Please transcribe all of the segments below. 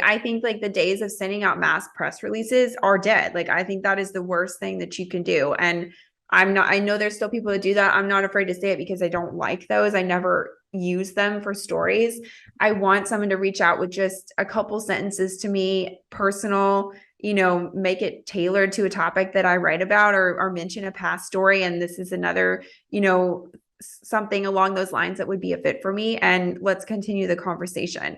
Like, I think like the days of sending out mass press releases are dead. Like, I think that is the worst thing that you can do. And I know there's still people that do that. I'm not afraid to say it because I don't like those. I never use them for stories. I want someone to reach out with just a couple sentences to me, personal, make it tailored to a topic that I write about, or mention a past story. And this is another, something along those lines that would be a fit for me. And let's continue the conversation.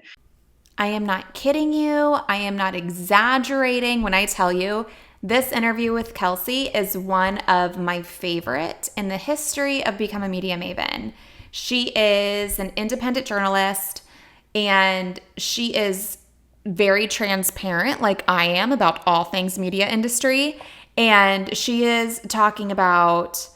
I am not kidding you. I am not exaggerating when I tell you this interview with Kelsey is one of my favorite in the history of Become a Media Maven. She is an independent journalist, and she is very transparent, like I am, about all things media industry. And she is talking about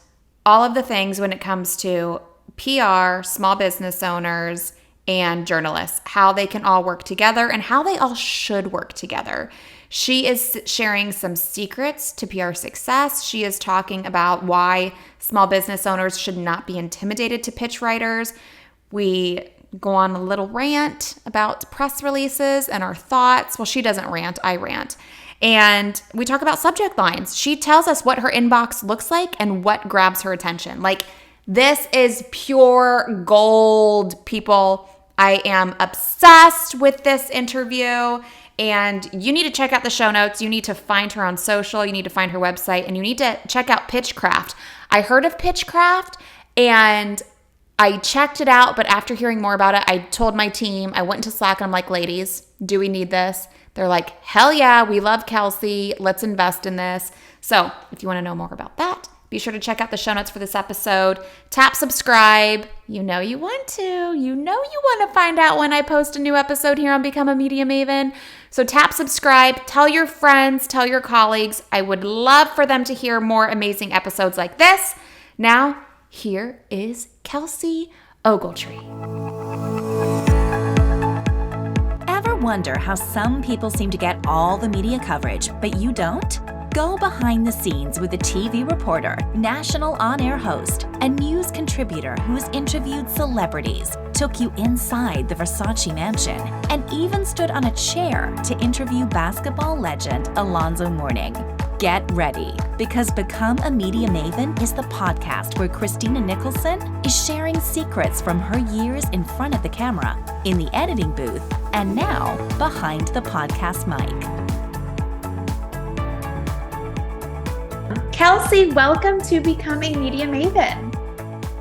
all of the things when it comes to PR, small business owners, and journalists, how they can all work together and how they all should work together. She is sharing some secrets to PR success. She is talking about why small business owners should not be intimidated to pitch writers. We go on a little rant about press releases and our thoughts. Well, she doesn't rant, I rant. And we talk about subject lines. She tells us what her inbox looks like and what grabs her attention. Like, this is pure gold, people. I am obsessed with this interview, and you need to check out the show notes. You need to find her on social. You need to find her website, and you need to check out Pitchcraft. I heard of Pitchcraft, and I checked it out, but after hearing more about it, I told my team, I went into Slack, and I'm like, ladies, do we need this? They're like, hell yeah, we love Kelsey. Let's invest in this. So if you want to know more about that, be sure to check out the show notes for this episode. Tap subscribe. You know you want to. You know you want to find out when I post a new episode here on Become a Media Maven. So tap subscribe. Tell your friends. Tell your colleagues. I would love for them to hear more amazing episodes like this. Now, here is Kelsey Ogletree. Ever wonder how some people seem to get all the media coverage, but you don't? Go behind the scenes with a TV reporter, national on-air host, and news contributor who's interviewed celebrities, took you inside the Versace mansion, and even stood on a chair to interview basketball legend Alonzo Mourning. Get ready, because Become a Media Maven is the podcast where Christina Nicholson is sharing secrets from her years in front of the camera, in the editing booth, and now behind the podcast mic. Kelsey, welcome to Becoming Media Maven.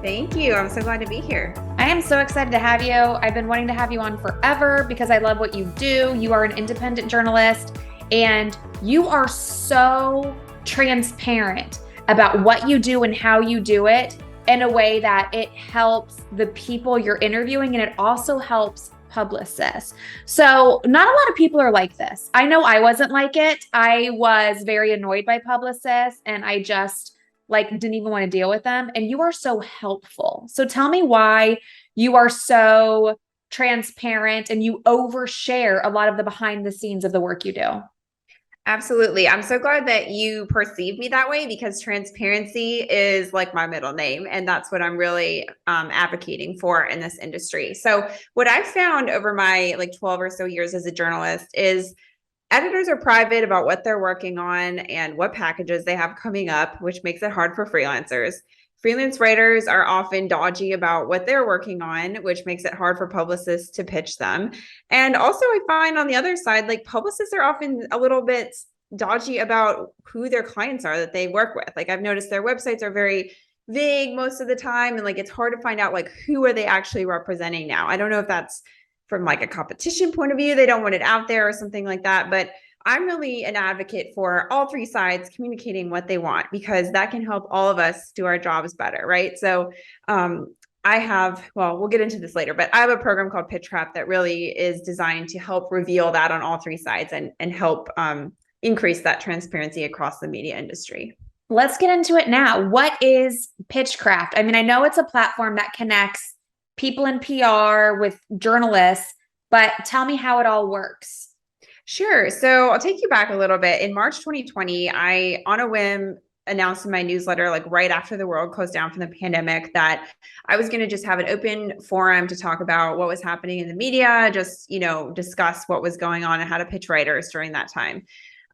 Thank you. I'm so glad to be here. I am so excited to have you. I've been wanting to have you on forever because I love what you do. You are an independent journalist, and you are so transparent about what you do and how you do it in a way that it helps the people you're interviewing, and it also helps publicists. So not a lot of people are like this. I know I wasn't like it. I was very annoyed by publicists, and I just didn't even want to deal with them. And you are so helpful. So tell me why you are so transparent and you overshare a lot of the behind the scenes of the work you do. Absolutely. I'm so glad that you perceive me that way, because transparency is like my middle name. And that's what I'm really advocating for in this industry. So what I've found over my 12 or so years as a journalist is editors are private about what they're working on and what packages they have coming up, which makes it hard for freelancers. Freelance writers are often dodgy about what they're working on, which makes it hard for publicists to pitch them. And also I find on the other side, publicists are often a little bit dodgy about who their clients are that they work with. I've noticed their websites are very vague most of the time. And it's hard to find out who are they actually representing now. I don't know if that's from a competition point of view. They don't want it out there or something like that. But I'm really an advocate for all three sides communicating what they want, because that can help all of us do our jobs better, right? So we'll get into this later, but I have a program called Pitchcraft that really is designed to help reveal that on all three sides and help increase that transparency across the media industry. Let's get into it now. What is Pitchcraft? I mean, I know it's a platform that connects people in PR with journalists, but tell me how it all works. Sure. So I'll take you back a little bit. In March 2020, I, on a whim, announced in my newsletter, like right after the world closed down from the pandemic, that I was going to just have an open forum to talk about what was happening in the media, just, discuss what was going on and how to pitch writers during that time.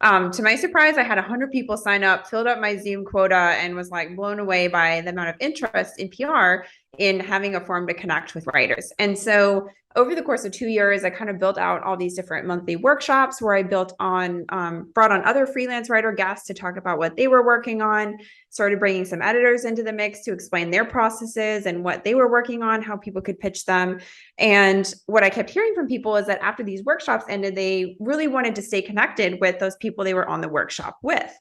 To my surprise, I had 100 people sign up, filled up my Zoom quota, and was like blown away by the amount of interest in PR in having a forum to connect with writers. And so over the course of 2 years, I kind of built out all these different monthly workshops where I brought on other freelance writer guests to talk about what they were working on, started bringing some editors into the mix to explain their processes and what they were working on, how people could pitch them. And what I kept hearing from people is that after these workshops ended, they really wanted to stay connected with those people they were on the workshop with,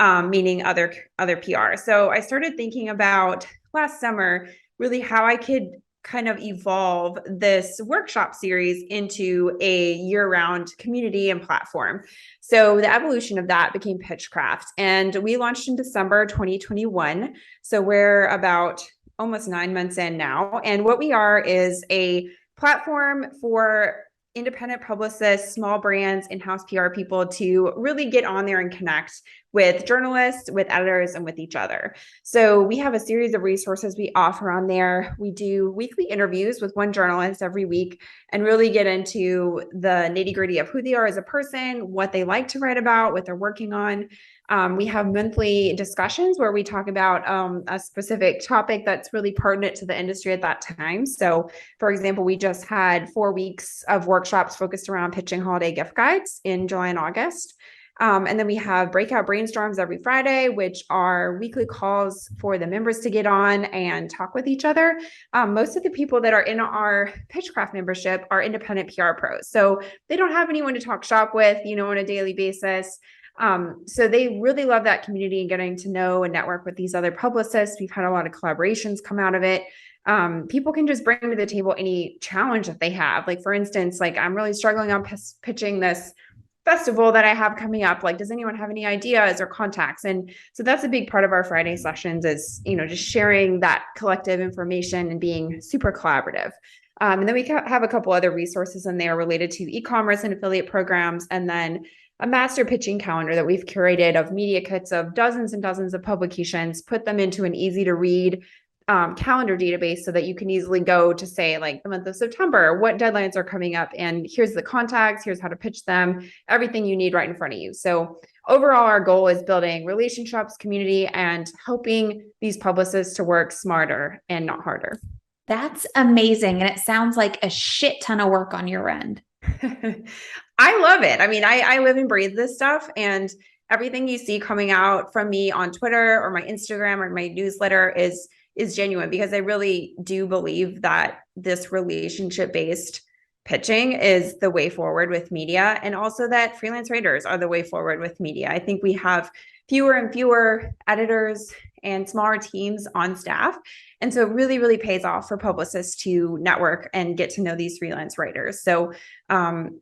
meaning other PR. So I started thinking about last summer, really how I could kind of evolve this workshop series into a year-round community and platform. So the evolution of that became Pitchcraft, and we launched in December 2021. So we're about almost 9 months in now. And what we are is a platform for independent publicists, small brands, in-house PR people to really get on there and connect with journalists, with editors, and with each other. So we have a series of resources we offer on there. We do weekly interviews with one journalist every week and really get into the nitty-gritty of who they are as a person, what they like to write about, what they're working on. We have monthly discussions where we talk about a specific topic that's really pertinent to the industry at that time. So, for example, we just had 4 weeks of workshops focused around pitching holiday gift guides in July and August. And then we have breakout brainstorms every Friday, which are weekly calls for the members to get on and talk with each other. Most of the people that are in our Pitchcraft membership are independent PR pros. So they don't have anyone to talk shop with, on a daily basis. So they really love that community and getting to know and network with these other publicists. We've had a lot of collaborations come out of it. People can just bring to the table any challenge that they have. Like, for instance, like, I'm really struggling on pitching this festival that I have coming up. Like, does anyone have any ideas or contacts? And so that's a big part of our Friday sessions is, just sharing that collective information and being super collaborative. And then we have a couple other resources in there related to e-commerce and affiliate programs, and then a master pitching calendar that we've curated of media kits of dozens and dozens of publications, put them into an easy to read calendar database so that you can easily go to, say, like the month of September, what deadlines are coming up, and here's the contacts, here's how to pitch them, everything you need right in front of you. So overall, our goal is building relationships, community, and helping these publicists to work smarter and not harder. That's amazing. And it sounds like a shit ton of work on your end. I love it. I mean, I live and breathe this stuff, and everything you see coming out from me on Twitter or my Instagram or my newsletter is genuine, because I really do believe that this relationship-based pitching is the way forward with media, and also that freelance writers are the way forward with media. I think we have fewer and fewer editors and smaller teams on staff. And so it really, really pays off for publicists to network and get to know these freelance writers. So I'm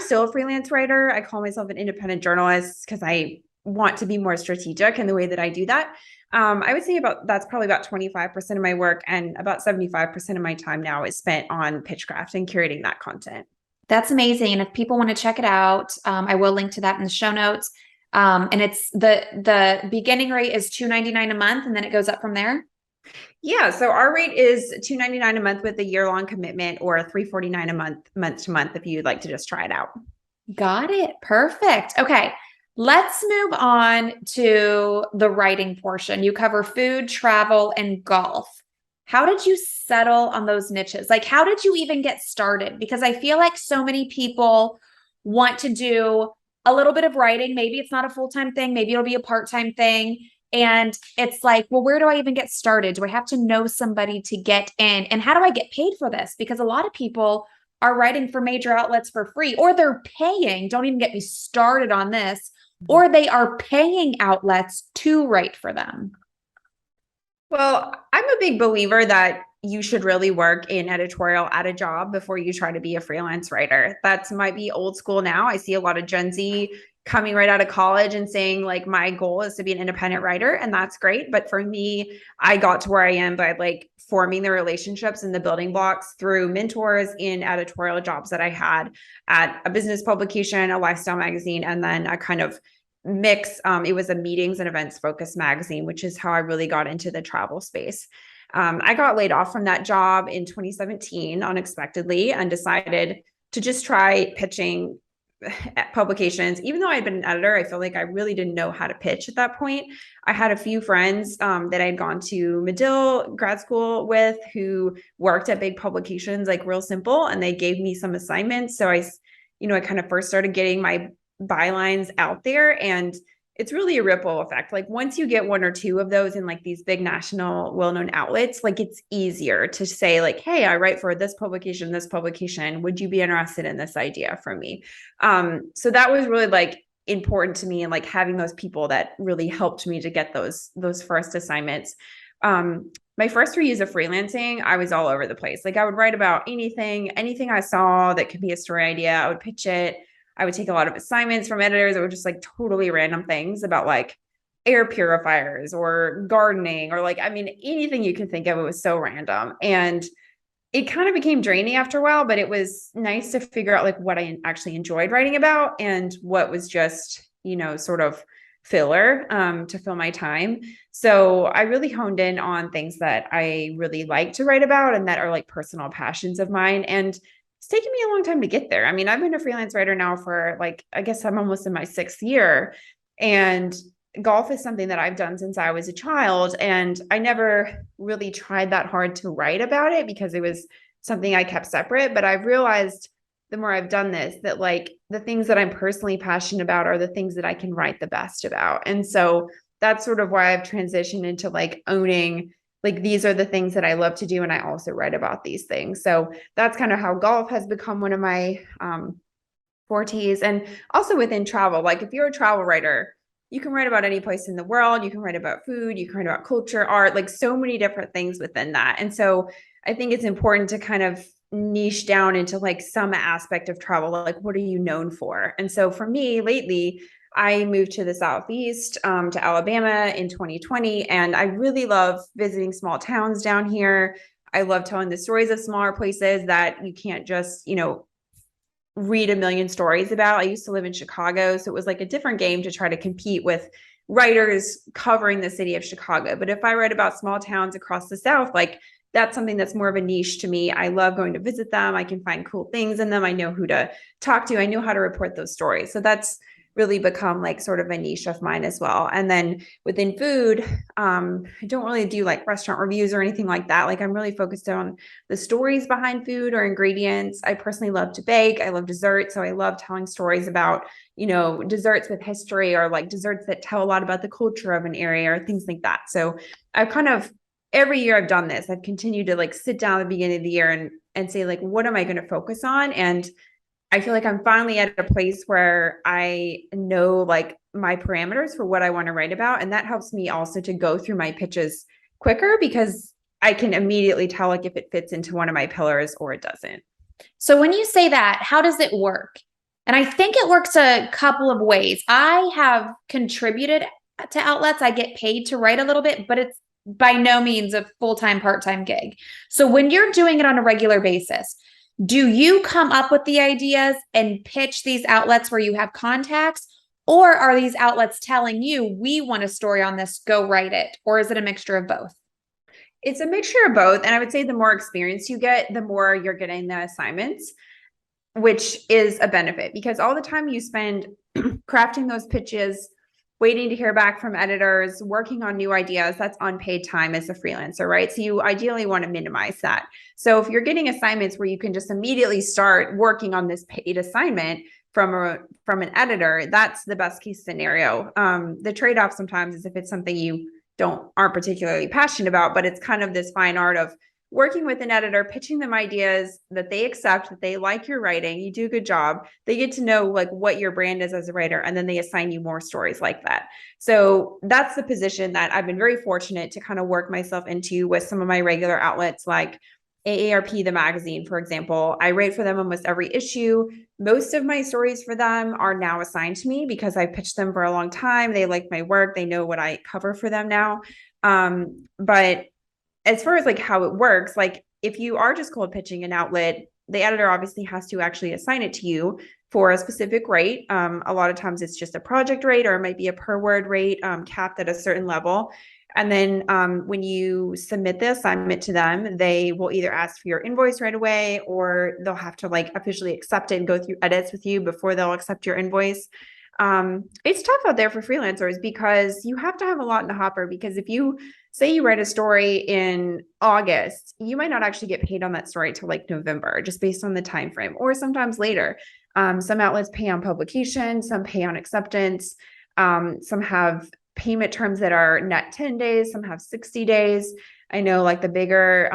still a freelance writer. I call myself an independent journalist because I want to be more strategic in the way that I do that. I would say that's probably about 25% of my work, and about 75% of my time now is spent on Pitchcraft and curating that content. That's amazing. And if people want to check it out, I will link to that in the show notes. And it's the beginning rate is $2.99 a month, and then it goes up from there. Yeah, so our rate is $2.99 a month with a year-long commitment, or $3.49 a month to month, if you'd like to just try it out. Got it. Perfect. Okay. Let's move on to the writing portion. You cover food, travel, and golf. How did you settle on those niches? Like, how did you even get started? Because I feel like so many people want to do a little bit of writing. Maybe it's not a full-time thing. Maybe it'll be a part-time thing. And it's like, well, where do I even get started? Do I have to know somebody to get in? And how do I get paid for this? Because a lot of people are writing for major outlets for free, or they're paying. Don't even get me started on this. Or they are paying outlets to write for them. Well, I'm a big believer that you should really work in editorial at a job before you try to be a freelance writer. That might be old school now. I see a lot of Gen Z coming right out of college and saying, like, my goal is to be an independent writer, and that's great. But for me, I got to where I am by like forming the relationships and the building blocks through mentors in editorial jobs that I had at a business publication, a lifestyle magazine, and then a kind of mix. It was a meetings and events focused magazine, which is how I really got into the travel space. I got laid off from that job in 2017 unexpectedly and decided to just try pitching at publications. Even though I'd been an editor, I feel like I really didn't know how to pitch at that point. I had a few friends that I'd gone to Medill grad school with who worked at big publications, like real simple, and they gave me some assignments. So I kind of first started getting my bylines out there, and it's really a ripple effect. Like once you get one or two of those in like these big national well-known outlets, like it's easier to say like, hey, I write for this publication, would you be interested in this idea from me? So that was really like important to me, and like having those people that really helped me to get those first assignments. My first 3 years of freelancing, I was all over the place. Like I would write about anything I saw that could be a story idea. I would pitch it. I would take a lot of assignments from editors that were just like totally random things about like air purifiers or gardening or like, I mean, anything you can think of. It was so random. And it kind of became draining after a while, but it was nice to figure out like what I actually enjoyed writing about and what was just, sort of filler to fill my time. So I really honed in on things that I really like to write about and that are like personal passions of mine. And it's taken me a long time to get there. I mean, I've been a freelance writer now for like, I guess I'm almost in my 6th year, and golf is something that I've done since I was a child. And I never really tried that hard to write about it because it was something I kept separate. But I've realized the more I've done this, that like the things that I'm personally passionate about are the things that I can write the best about. And so that's sort of why I've transitioned into like owning, like, these are the things that I love to do. And I also write about these things. So that's kind of how golf has become one of my fortes. And also within travel, like if you're a travel writer, you can write about any place in the world. You can write about food. You can write about culture, art, like so many different things within that. And so I think it's important to kind of niche down into like some aspect of travel. Like, what are you known for? And so for me lately, I moved to the Southeast, to Alabama in 2020, and I really love visiting small towns down here. I love telling the stories of smaller places that you can't just, read a million stories about. I used to live in Chicago, so it was like a different game to try to compete with writers covering the city of Chicago. But if I write about small towns across the South, like that's something that's more of a niche to me. I love going to visit them. I can find cool things in them. I know who to talk to. I know how to report those stories. So that's really become like sort of a niche of mine as well. And then within food, I don't really do like restaurant reviews or anything like that. Like I'm really focused on the stories behind food or ingredients. I personally love to bake. I love desserts. So I love telling stories about, desserts with history or like desserts that tell a lot about the culture of an area or things like that. So I've kind of, every year I've done this, I've continued to like sit down at the beginning of the year and say like, what am I going to focus on? And I feel like I'm finally at a place where I know like my parameters for what I want to write about. And that helps me also to go through my pitches quicker because I can immediately tell like if it fits into one of my pillars or it doesn't. So when you say that, how does it work? And I think it works a couple of ways. I have contributed to outlets. I get paid to write a little bit, but it's by no means a full-time, part-time gig. So when you're doing it on a regular basis, do you come up with the ideas and pitch these outlets where you have contacts? Or are these outlets telling you, we want a story on this, go write it? Or is it a mixture of both? It's a mixture of both. And I would say the more experience you get, the more you're getting the assignments, which is a benefit because all the time you spend crafting those pitches, waiting to hear back from editors, working on new ideas, that's unpaid time as a freelancer, right? So you ideally want to minimize that. So if you're getting assignments where you can just immediately start working on this paid assignment from an editor, that's the best case scenario. The trade-off sometimes is if it's something you aren't particularly passionate about, but it's kind of this fine art of working with an editor, pitching them ideas that they accept, that they like your writing, you do a good job, they get to know like what your brand is as a writer, and then they assign you more stories like that. So that's the position that I've been very fortunate to kind of work myself into with some of my regular outlets like AARP The Magazine, for example. I write for them almost every issue. Most of my stories for them are now assigned to me because I pitched them for a long time. They like my work. They know what I cover for them now. But as far as like how it works, like if you are just cold pitching an outlet, the editor obviously has to actually assign it to you for a specific rate. A lot of times it's just a project rate, or it might be a per word rate capped at a certain level. And then when you submit the assignment to them, they will either ask for your invoice right away, or they'll have to like officially accept it and go through edits with you before they'll accept your invoice. It's tough out there for freelancers because you have to have a lot in the hopper, because if you say you write a story in August, you might not actually get paid on that story till like November, just based on the time frame, or sometimes later. Some outlets pay on publication, some pay on acceptance, some have payment terms that are net 10 days, some have 60 days. I know like the bigger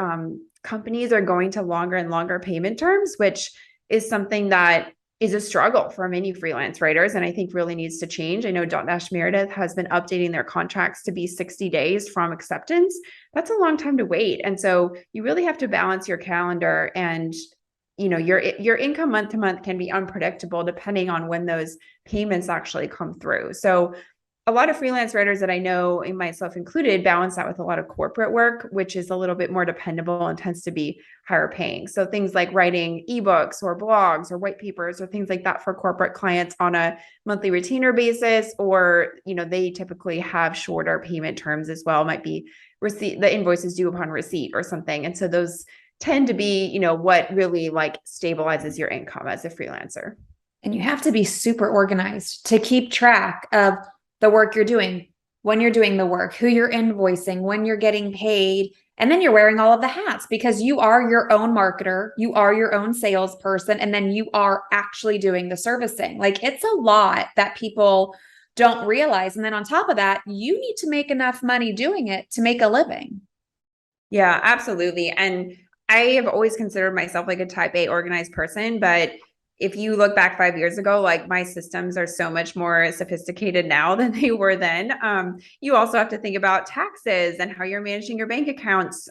companies are going to longer and longer payment terms, which is something that is a struggle for many freelance writers, and I think really needs to change. I know Dotdash Meredith has been updating their contracts to be 60 days from acceptance. That's a long time to wait. And so you really have to balance your calendar, and your income month to month can be unpredictable depending on when those payments actually come through. So a lot of freelance writers that I know, and myself included, balance that with a lot of corporate work, which is a little bit more dependable and tends to be higher paying. So things like writing ebooks or blogs or white papers or things like that for corporate clients on a monthly retainer basis, or, they typically have shorter payment terms as well. Might be the invoice is due upon receipt or something. And so those tend to be, what really like stabilizes your income as a freelancer. And you have to be super organized to keep track of the work you're doing, when you're doing the work, who you're invoicing, when you're getting paid. And then you're wearing all of the hats, because you are your own marketer, you are your own salesperson, and then you are actually doing the servicing. Like, it's a lot that people don't realize. And then on top of that, you need to make enough money doing it to make a living. Yeah, absolutely. And I have always considered myself like a type A organized person, but if you look back 5 years ago, like my systems are so much more sophisticated now than they were then. You also have to think about taxes and how you're managing your bank accounts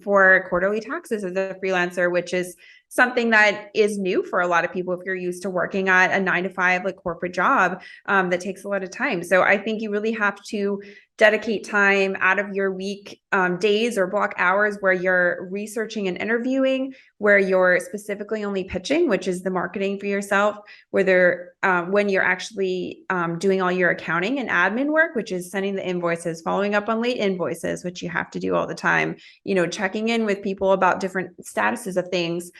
for quarterly taxes as a freelancer, which is something that is new for a lot of people if you're used to working at a 9-to-5 like corporate job that takes a lot of time. So I think you really have to dedicate time out of your week, days or block hours where you're researching and interviewing, where you're specifically only pitching, which is the marketing for yourself, whether when you're actually doing all your accounting and admin work, which is sending the invoices, following up on late invoices, which you have to do all the time, checking in with people about different statuses of things,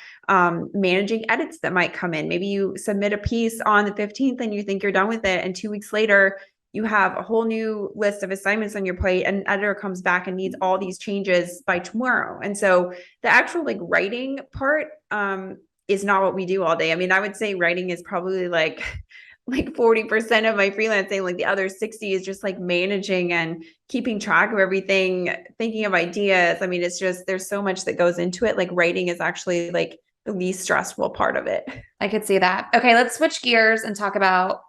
managing edits that might come in. Maybe you submit a piece on the 15th and you think you're done with it, and 2 weeks later, you have a whole new list of assignments on your plate, and an editor comes back and needs all these changes by tomorrow. And so the actual like writing part is not what we do all day. I mean, I would say writing is probably like 40% of my freelancing. Like the other 60 is just like managing and keeping track of everything, thinking of ideas. I mean, it's just, there's so much that goes into it. Like writing is actually like the least stressful part of it. I could see that. Okay, let's switch gears and talk about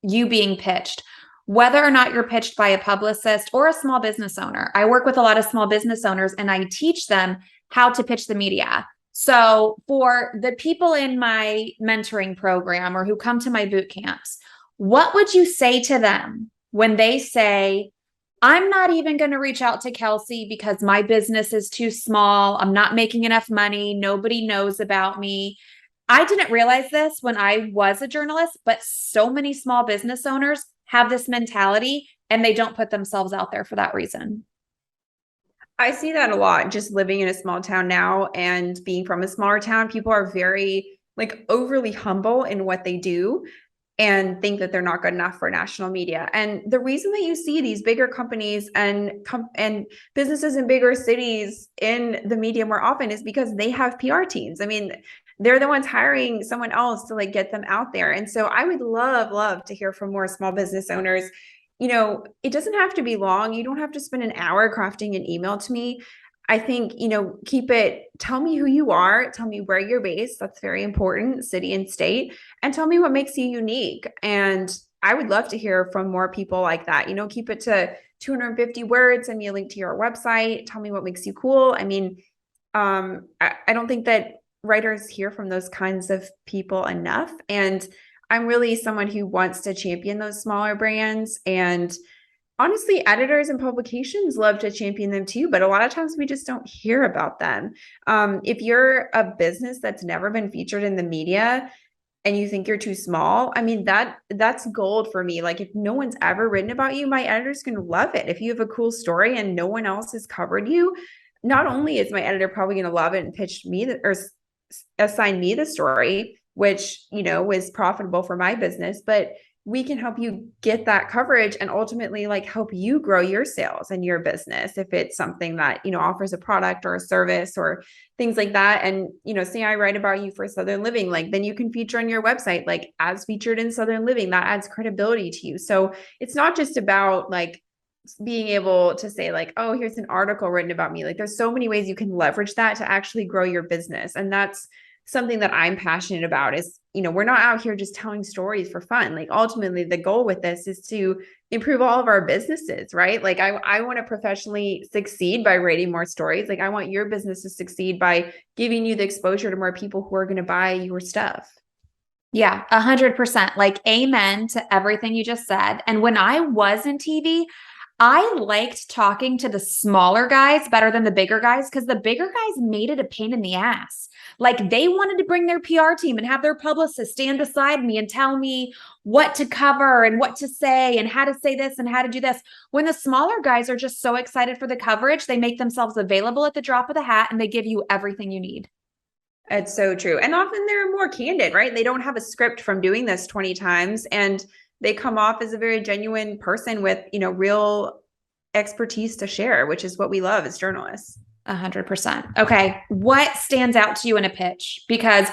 you being pitched. Whether or not you're pitched by a publicist or a small business owner. I work with a lot of small business owners, and I teach them how to pitch the media. So for the people in my mentoring program or who come to my boot camps, what would you say to them when they say, I'm not even going to reach out to Kelsey because my business is too small. I'm not making enough money. Nobody knows about me. I didn't realize this when I was a journalist, but so many small business owners have this mentality, and they don't put themselves out there for that reason. I see that a lot just living in a small town now and being from a smaller town. People are very like overly humble in what they do and think that they're not good enough for national media. And the reason that you see these bigger companies and businesses in bigger cities in the media more often is because they have PR teams. I mean, they're the ones hiring someone else to like get them out there. And so I would love to hear from more small business owners. It doesn't have to be long. You don't have to spend an hour crafting an email to me. I think, tell me who you are, tell me where you're based. That's very important, city and state, and tell me what makes you unique. And I would love to hear from more people like that. Keep it to 250 words, send me a link to your website, tell me what makes you cool. I mean, I don't think that writers hear from those kinds of people enough. And I'm really someone who wants to champion those smaller brands. And honestly, editors and publications love to champion them too, but a lot of times we just don't hear about them. If you're a business that's never been featured in the media, and you think you're too small, I mean, that's gold for me. Like if no one's ever written about you, my editor's going to love it. If you have a cool story and no one else has covered you, not only is my editor probably going to love it and pitch me or assign me the story, which, is profitable for my business, but we can help you get that coverage and ultimately like help you grow your sales and your business. If it's something that, offers a product or a service or things like that. And, say I write about you for Southern Living, like then you can feature on your website, like as featured in Southern Living, that adds credibility to you. So it's not just about like being able to say like, oh, here's an article written about me. Like there's so many ways you can leverage that to actually grow your business. And that's something that I'm passionate about is, we're not out here just telling stories for fun. Like ultimately the goal with this is to improve all of our businesses, right? Like I want to professionally succeed by writing more stories. Like I want your business to succeed by giving you the exposure to more people who are going to buy your stuff. Yeah, 100%. Like amen to everything you just said. And when I was in TV, I liked talking to the smaller guys better than the bigger guys because the bigger guys made it a pain in the ass. Like they wanted to bring their PR team and have their publicist stand beside me and tell me what to cover and what to say and how to say this and how to do this. When the smaller guys are just so excited for the coverage, they make themselves available at the drop of the hat and they give you everything you need. It's so true. And often they're more candid, right? They don't have a script from doing this 20 times and they come off as a very genuine person with, real expertise to share, which is what we love as journalists. 100%. Okay. What stands out to you in a pitch? Because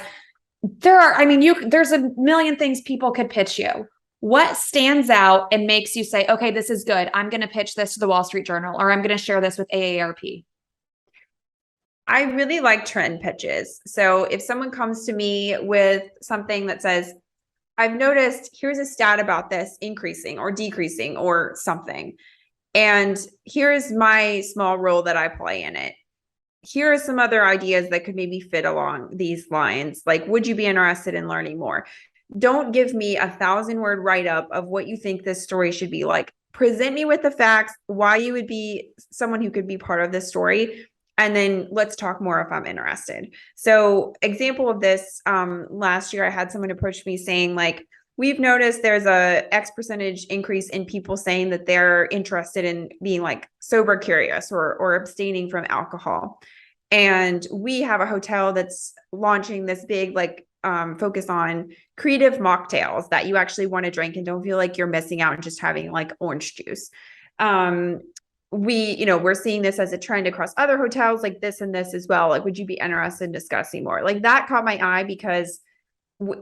there's a million things people could pitch you. What stands out and makes you say, okay, this is good. I'm going to pitch this to the Wall Street Journal, or I'm going to share this with AARP. I really like trend pitches. So if someone comes to me with something that says, I've noticed here's a stat about this increasing or decreasing or something. And here's my small role that I play in it. Here are some other ideas that could maybe fit along these lines. Like, would you be interested in learning more? Don't give me 1,000-word write-up of what you think this story should be like. Present me with the facts, why you would be someone who could be part of this story. And then let's talk more if I'm interested. So example of this, last year, I had someone approach me saying like, we've noticed there's a X percentage increase in people saying that they're interested in being like sober curious or abstaining from alcohol. And we have a hotel that's launching this big like focus on creative mocktails that you actually want to drink and don't feel like you're missing out and just having like orange juice. We're seeing this as a trend across other hotels like this and this as well. Like, would you be interested in discussing more? Like that caught my eye because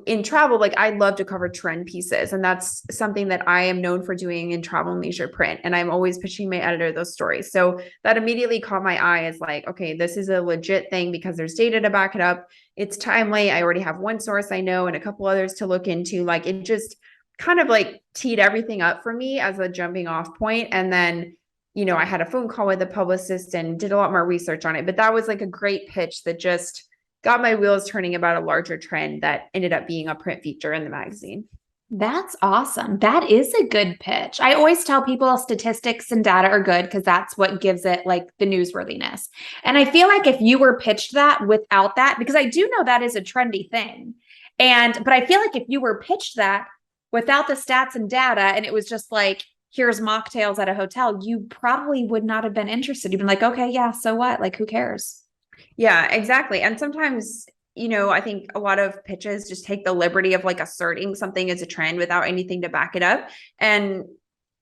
in travel, like I love to cover trend pieces. And that's something that I am known for doing in travel and leisure print. And I'm always pitching my editor those stories. So that immediately caught my eye as like, okay, this is a legit thing because there's data to back it up. It's timely. I already have one source I know and a couple others to look into. Like it just kind of like teed everything up for me as a jumping off point. And then, I had a phone call with a publicist and did a lot more research on it. But that was like a great pitch that just got my wheels turning about a larger trend that ended up being a print feature in the magazine. That's awesome. That is a good pitch. I always tell people statistics and data are good because that's what gives it like the newsworthiness. And I feel like if you were pitched that without that, because I do know that is a trendy thing. But I feel like if you were pitched that without the stats and data, and it was just like, here's mocktails at a hotel, you probably would not have been interested. You've been like, okay, yeah, so what? Like, who cares? Yeah, exactly. And sometimes, I think a lot of pitches just take the liberty of like asserting something as a trend without anything to back it up. And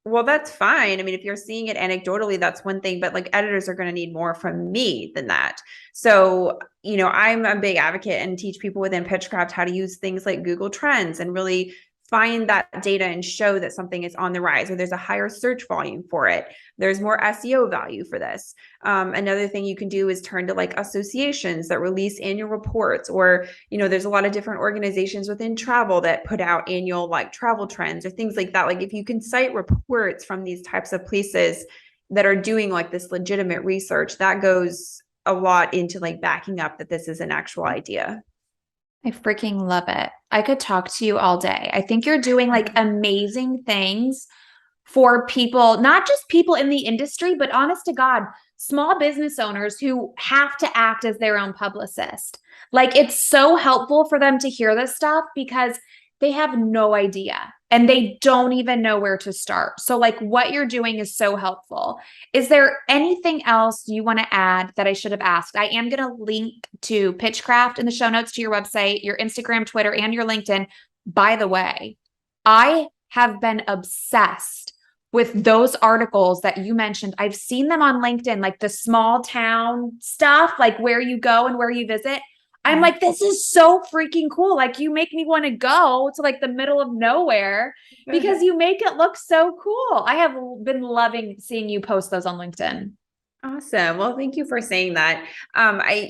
well, that's fine. I mean, if you're seeing it anecdotally, that's one thing, but like editors are going to need more from me than that. So, I'm a big advocate and teach people within Pitchcraft how to use things like Google Trends and really find that data and show that something is on the rise or there's a higher search volume for it. There's more SEO value for this. Another thing you can do is turn to like associations that release annual reports, or, there's a lot of different organizations within travel that put out annual like travel trends or things like that. Like if you can cite reports from these types of places that are doing like this legitimate research, that goes a lot into like backing up that this is an actual idea. I freaking love it. I could talk to you all day. I think you're doing like amazing things for people, not just people in the industry, but honest to God, small business owners who have to act as their own publicist. Like, it's so helpful for them to hear this stuff because they have no idea and they don't even know where to start. So like what you're doing is so helpful. Is there anything else you want to add that I should have asked? I am going to link to Pitchcraft in the show notes to your website, your Instagram, Twitter, and your LinkedIn. By the way, I have been obsessed with those articles that you mentioned. I've seen them on LinkedIn, like the small town stuff, like where you go and where you visit. I'm like, this is so freaking cool. Like you make me want to go to like the middle of nowhere because you make it look so cool. I have been loving seeing you post those on LinkedIn. Awesome. Well, thank you for saying that.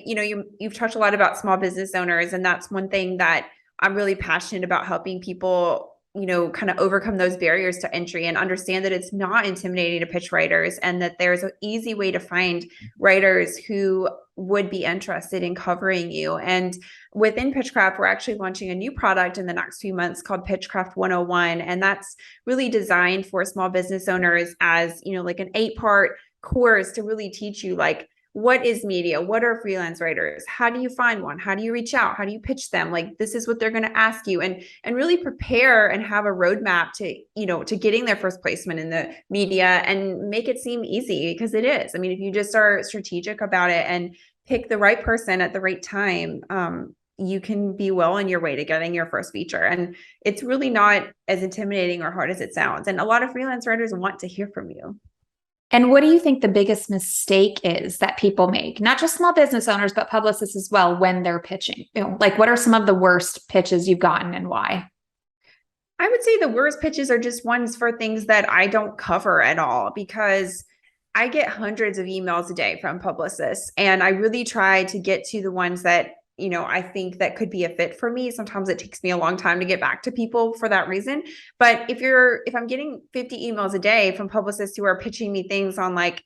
You've talked a lot about small business owners, and that's one thing that I'm really passionate about, helping people, kind of overcome those barriers to entry and understand that it's not intimidating to pitch writers, and that there's an easy way to find writers who would be interested in covering you. And within Pitchcraft, we're actually launching a new product in the next few months called Pitchcraft 101. And that's really designed for small business owners as, like an 8-part course to really teach you like, what is media? What are freelance writers? How do you find one? How do you reach out? How do you pitch them? Like, this is what they're going to ask you, and really prepare and have a roadmap to getting their first placement in the media, and make it seem easy, because it is. I mean, if you just are strategic about it and pick the right person at the right time, you can be well on your way to getting your first feature. And it's really not as intimidating or hard as it sounds. And a lot of freelance writers want to hear from you. And what do you think the biggest mistake is that people make? Not just small business owners, but publicists as well, when they're pitching? Like, what are some of the worst pitches you've gotten and why? I would say the worst pitches are just ones for things that I don't cover at all, because I get hundreds of emails a day from publicists, and I really try to get to the ones that I think that could be a fit for me. Sometimes it takes me a long time to get back to people for that reason. But if I'm getting 50 emails a day from publicists who are pitching me things on like,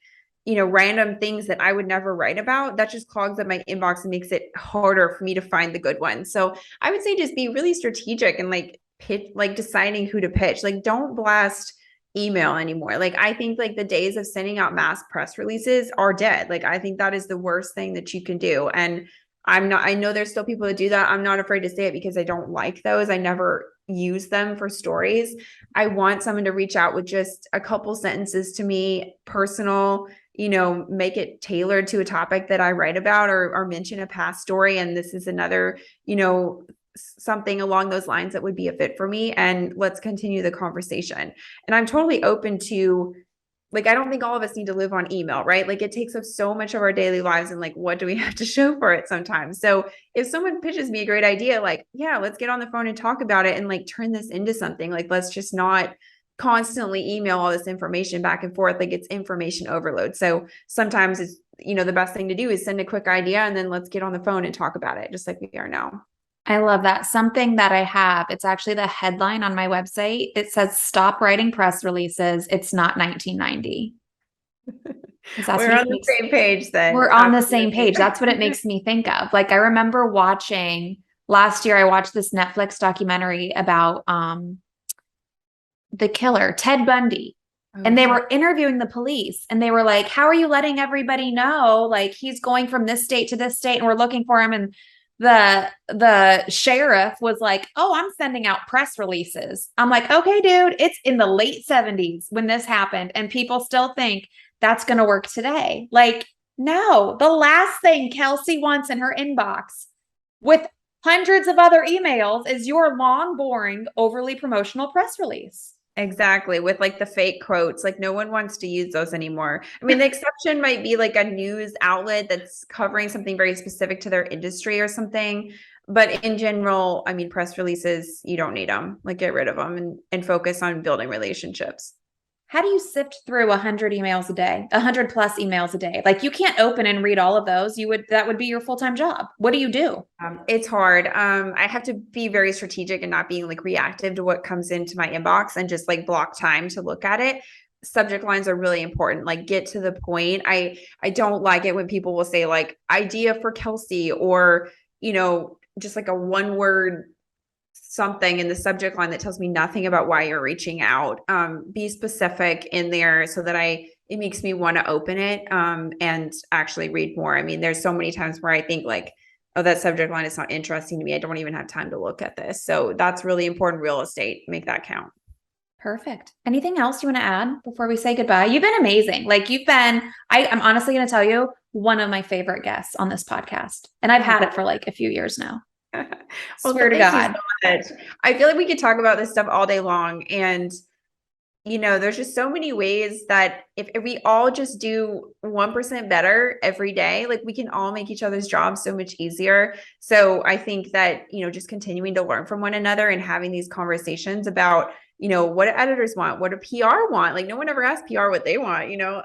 random things that I would never write about, that just clogs up my inbox and makes it harder for me to find the good ones. So I would say just be really strategic and like pitch, like deciding who to pitch. Like, don't blast email anymore. Like, I think like the days of sending out mass press releases are dead. Like, I think that is the worst thing that you can do. And I know there's still people that do that. I'm not afraid to say it because I don't like those. I never use them for stories. I want someone to reach out with just a couple sentences to me, personal, make it tailored to a topic that I write about, or mention a past story. And this is another, something along those lines that would be a fit for me. And let's continue the conversation. And I'm totally open to, like, I don't think all of us need to live on email, right? Like, it takes up so much of our daily lives, and like, what do we have to show for it sometimes? So if someone pitches me a great idea, like, yeah, let's get on the phone and talk about it and like turn this into something. Like, let's just not constantly email all this information back and forth. Like, it's information overload. So sometimes it's, the best thing to do is send a quick idea and then let's get on the phone and talk about it, just like we are now. I love that. Something that I have, it's actually the headline on my website. It says, "Stop writing press releases. It's not 1990. We're on the same page then. We're on the same page. That's what it makes me think of. Like, I remember last year, I watched this Netflix documentary about the killer, Ted Bundy. And they were interviewing the police, and they were like, how are you letting everybody know? Like, he's going from this state to this state and we're looking for him. And the sheriff was like, oh, I'm sending out press releases. I'm like, okay, dude, it's in the late 70s when this happened, and people still think that's going to work today. Like, no, the last thing Kelsey wants in her inbox with hundreds of other emails is your long, boring, overly promotional press release. Exactly. With like the fake quotes, like no one wants to use those anymore. I mean, the exception might be like a news outlet that's covering something very specific to their industry or something. But in general, I mean, press releases, you don't need them. Like, get rid of them and focus on building relationships. How do you sift through 100 emails a day, 100 plus emails a day? Like, you can't open and read all of those. That would be your full-time job. What do you do? It's hard. I have to be very strategic and not being like reactive to what comes into my inbox, and just like block time to look at it. Subject lines are really important. Like, get to the point. I don't like it when people will say like, idea for Kelsey, or, just like a one word something in the subject line that tells me nothing about why you're reaching out. Be specific in there so that it makes me want to open it and actually read more. I mean, there's so many times where I think like, oh, that subject line is not interesting to me. I don't even have time to look at this. So that's really important real estate. Make that count. Perfect. Anything else you want to add before we say goodbye? You've been amazing. Like you've been, I'm honestly going to tell you, one of my favorite guests on this podcast. And I've had it for like a few years now. Well, Swear to God. So much. I feel like we could talk about this stuff all day long. And, you know, there's just so many ways that if we all just do 1% better every day, like we can all make each other's jobs so much easier. So I think that, you know, just continuing to learn from one another and having these conversations about, you know, what do editors want? What do PR want? Like no one ever asks PR what they want, you know,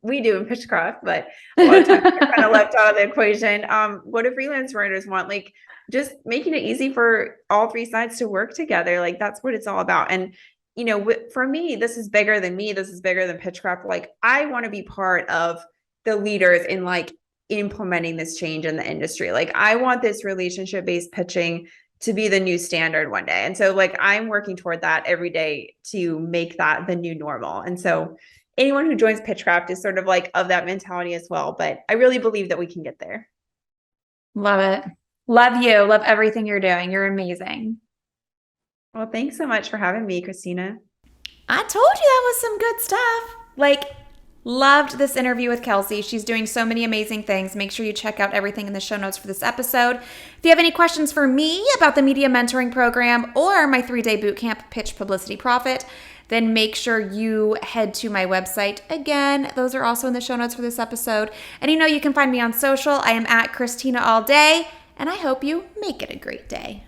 we do in Pitchcraft, but a lot of times they're kind of left out of the equation. What do freelance writers want? Like just making it easy for all three sides to work together. Like that's what it's all about. And, you know, for me, this is bigger than me. This is bigger than Pitchcraft. Like I want to be part of the leaders in like implementing this change in the industry. Like I want this relationship-based pitching to be the new standard one day. And so like, I'm working toward that every day to make that the new normal. And so anyone who joins Pitchcraft is sort of like of that mentality as well. But I really believe that we can get there. Love it. Love you. Love everything you're doing. You're amazing. Well, thanks so much for having me, Christina. I told you that was some good stuff. Like, loved this interview with Kelsey. She's doing so many amazing things. Make sure you check out everything in the show notes for this episode. If you have any questions for me about the media mentoring program or my 3-day bootcamp, Pitch, Publicity, Profit, then make sure you head to my website. Again, those are also in the show notes for this episode. And you know you can find me on social. I am at Christina all day, and I hope you make it a great day.